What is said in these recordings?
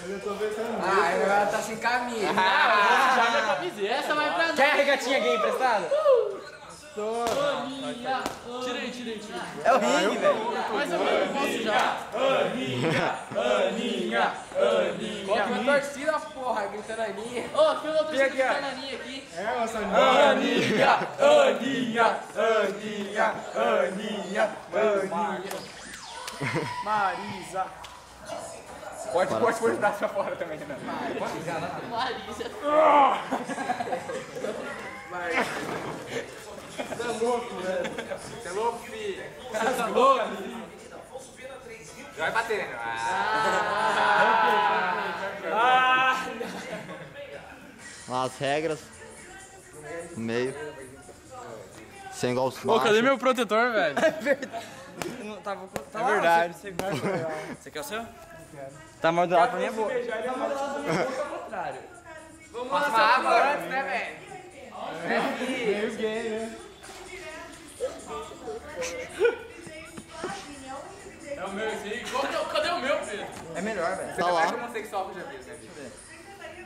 Eu tô pensando nisso. Ah, ela tá sem camisa. Já minha camiseta. Essa vai pra Quer a regatinha gay emprestada? Aninha. Tirei. É o ringue, velho. Mas eu posso já. Aninha. Coloca uma torcida, porra, gritando Aninha. Ô, tem outra Vem aqui, ó. Aninha aqui. É, nossa Aninha. Aninha. Marisa. Pode pôr os braços pra fora também, né? Marisa. Você é louco, velho. Você é louco, filho. Tá louco? Já vai bater. As regras. No meio. Sem igual os Pô, cadê meu protetor, velho? É verdade. Você quer o seu? Tá mais do lado pra minha boca. Vamos passar água antes, né, velho? Meio gay, né? É o meu esse aí. Cadê o meu, Pedro? É melhor, velho. Você Tá é lá. mais homossexual que eu já vi, né?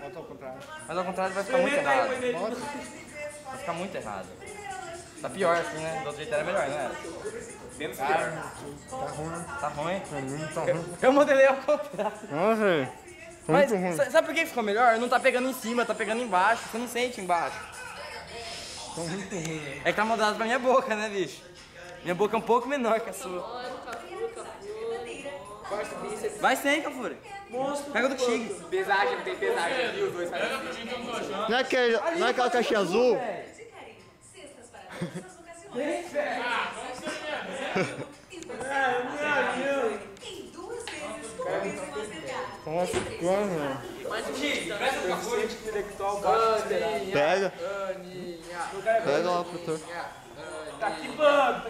Bota ao contrário. Mas ao contrário vai ficar muito errado. Vai ficar muito errado. Tá pior assim, né? Do outro jeito era melhor, não era? Menos pior. Tá ruim? Tá ruim. Eu modelei ao contrário. Nossa, velho. Mas sabe por que ficou melhor? Não tá pegando em cima, tá pegando embaixo. Você não sente embaixo. É que tá modelado pra minha boca, né, bicho? Minha boca é um pouco menor que a sua. Vai sem, Cafuri. Pega do Tigre. Pesagem, não tem pesagem. Viu? Os dois fazem Pega assim. pra gente, eu tô achando. Não é aquela caixinha azul? Nossa, quando, velho? Intelectual baixo. Pega. Aninha. Pega lá, produtor. Tá aqui, mano.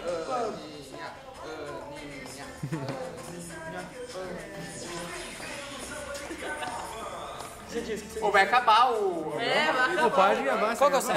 Ou vai acabar o... É, vai acabar. Pode gravar, Qual que é o certo?